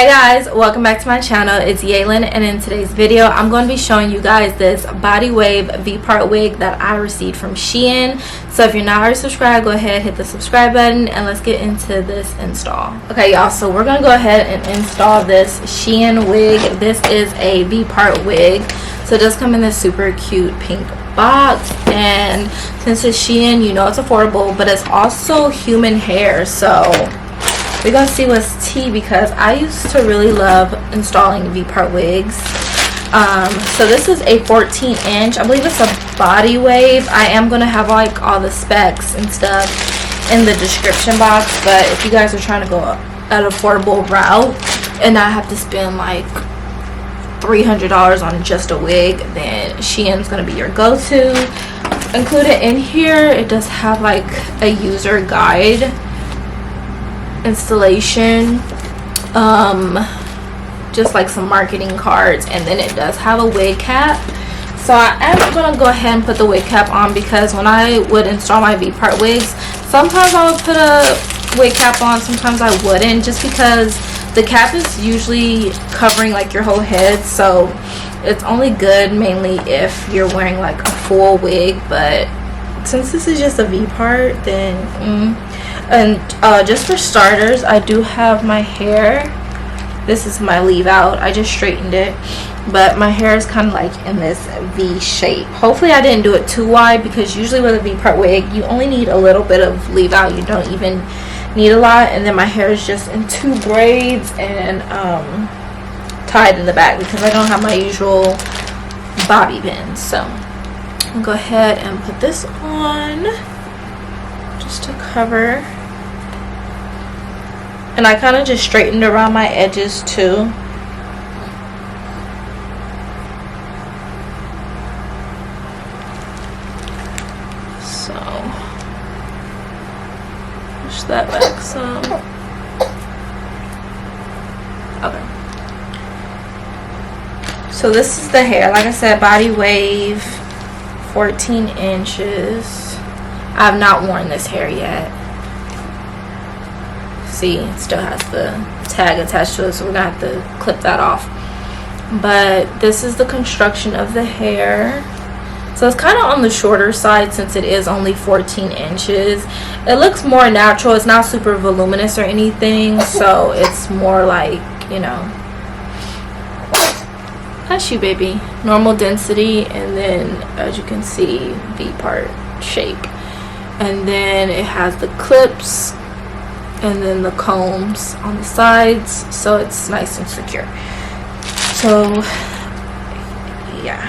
Hey guys, welcome back to my channel. It's Yalon, and in today's video I'm going to be showing you guys this body wave V-part wig that I received from SheIn. So if you're not already subscribed, go ahead, hit the subscribe button, and let's get into this install. Okay y'all, so we're gonna go ahead and install this SheIn wig. This is a V-part wig, so it does come in this super cute pink box, and since it's SheIn, you know it's affordable, but it's also human hair, so we're gonna see what's tea, because I used to really love installing V-part wigs. So this is a 14-inch. I believe it's a body wave. I am gonna have like all the specs and stuff in the description box, but if you guys are trying to go an affordable route and not have to spend like $300 on just a wig, then SheIn's gonna be your go-to. Included in here, it does have like a user guide, installation, just like some marketing cards, and then it does have a wig cap. So I am gonna go ahead and put the wig cap on, because when I would install my V-part wigs, sometimes I would put a wig cap on, sometimes I wouldn't, just because the cap is usually covering like your whole head, so it's only good mainly if you're wearing like a full wig. But since this is just a V-part, then and just for starters, I do have my hair. This is my leave out. I just straightened it, but my hair is kind of like in this V shape. Hopefully I didn't do it too wide, because usually with a V-part wig you only need a little bit of leave out. You don't even need a lot. And then my hair is just in 2 braids and tied in the back, because I don't have my usual bobby pins. So I'll go ahead and put this on just to cover. And I kind of just straightened around my edges too. So push that back some. Okay. So this is the hair. Like I said, body wave, 14 inches. I have not worn this hair yet. See, it still has the tag attached to it, so we're gonna have to clip that off. But this is the construction of the hair. So it's kind of on the shorter side, since it is only 14 inches. It looks more natural. It's not super voluminous or anything, so it's more like, you know, hush you baby, normal density. And then as you can see, V-part shape. And then it has the clips and then the combs on the sides, so it's nice and secure. So yeah,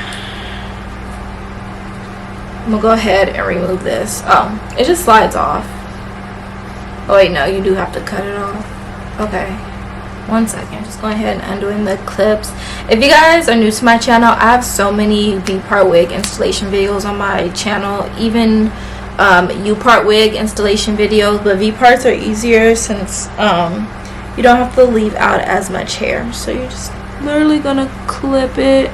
I'm gonna go ahead and remove this. Oh, it just slides off. Oh wait, no, you do have to cut it off. Okay, 1 second, just go ahead and undoing the clips. If you guys are new to my channel, I have so many V-part wig installation videos on my channel, even U-part wig installation videos, but V-parts are easier since you don't have to leave out as much hair. So you're just literally gonna clip it.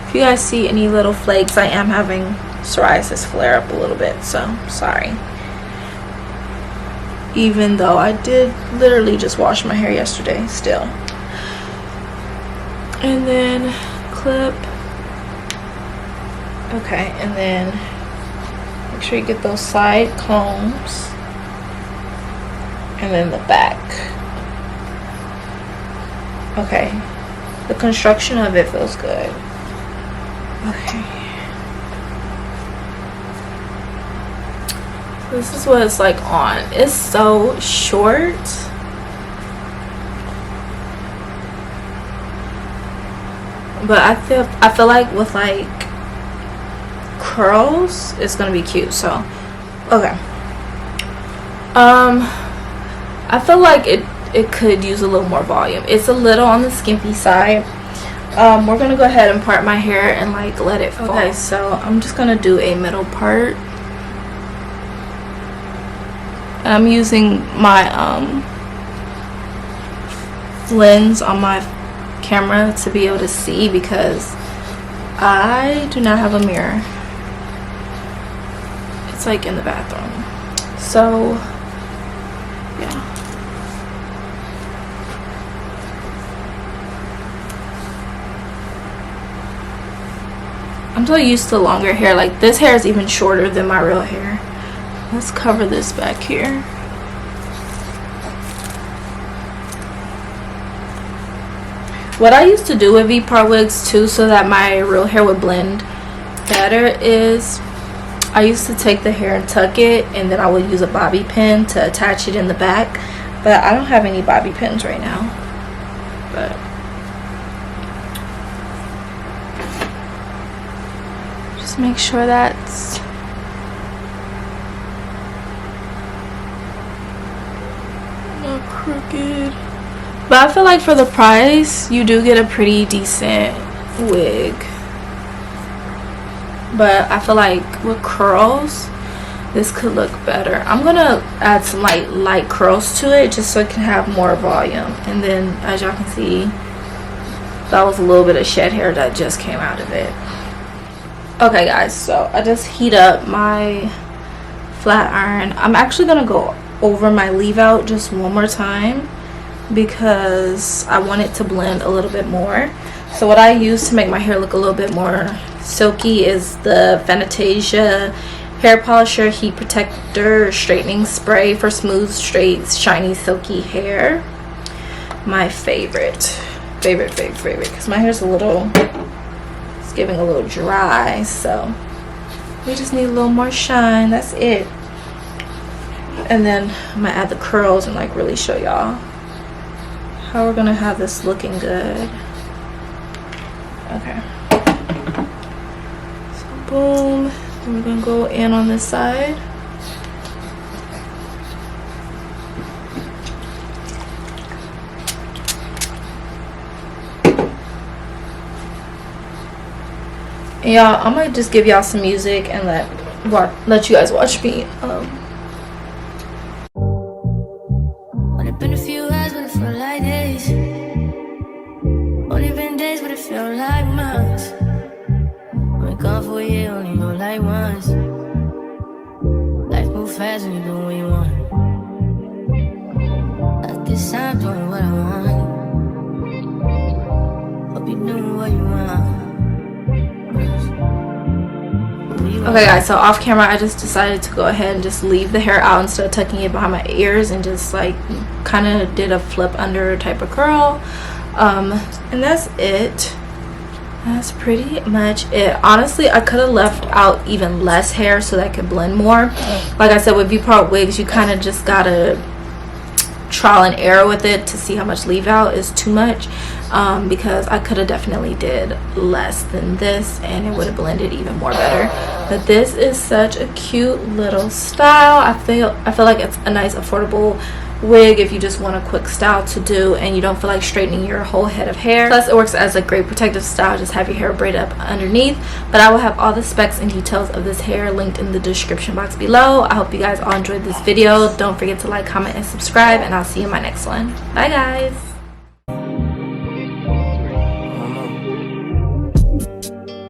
If you guys see any little flakes, I am having psoriasis flare up a little bit, so sorry. Even though I did literally just wash my hair yesterday still. And then clip. Okay, and then make sure you get those side combs, and then the back. Okay, the construction of it feels good. Okay, this is what it's like on. It's so short, but I feel like with like curls it's gonna be cute. So okay, I feel like it could use a little more volume. It's a little on the skimpy side. We're gonna go ahead and part my hair and like let it fall. Okay, so I'm just gonna do a middle part. I'm using my lens on my camera to be able to see, because I do not have a mirror. It's like in the bathroom. So yeah, so used to longer hair. Like, this hair is even shorter than my real hair. Let's cover this back here. What I used to do with V-part wigs too, so that my real hair would blend better, is I used to take the hair and tuck it, and then I would use a bobby pin to attach it in the back. But I don't have any bobby pins right now. But just make sure that's not crooked. But I feel like for the price, you do get a pretty decent wig. But I feel like with curls, this could look better. I'm gonna add some light curls to it, just so it can have more volume. And then, as y'all can see, that was a little bit of shed hair that just came out of it. Okay guys, so I just heat up my flat iron. I'm actually gonna go over my leave out just one more time, because I want it to blend a little bit more. So what I use to make my hair look a little bit more silky is the Fantasia hair polisher heat protector straightening spray for smooth, straight, shiny, silky hair. My favorite, because my hair's it's giving a little dry, so we just need a little more shine. That's it. And then I'm gonna add the curls and like really show y'all how we're gonna have this looking good. Okay, so boom, and we're gonna go in on this side. And y'all, I might just give y'all some music and let you guys watch me. Only been a few hours, but it felt like days. Only been days, but it felt like months. Been gone for a year, only know like once. Life moves fast when you do what you want. At this time, doing what I want. Hope you doing what you want. Okay guys, so off camera I just decided to go ahead and just leave the hair out instead of tucking it behind my ears, and just like kind of did a flip under type of curl. And that's it. That's pretty much it. Honestly, I could have left out even less hair so that I could blend more. Like I said, with V-part wigs, you kind of just gotta trial and error with it to see how much leave out is too much. Because I could have definitely did less than this and it would have blended even more better. But this is such a cute little style. I feel like it's a nice affordable wig if you just want a quick style to do and you don't feel like straightening your whole head of hair. Plus it works as a great protective style. Just have your hair braid up underneath. But I will have all the specs and details of this hair linked in the description box below. I hope you guys all enjoyed this video. Don't forget to like, comment, and subscribe, and I'll see you in my next one. Bye guys.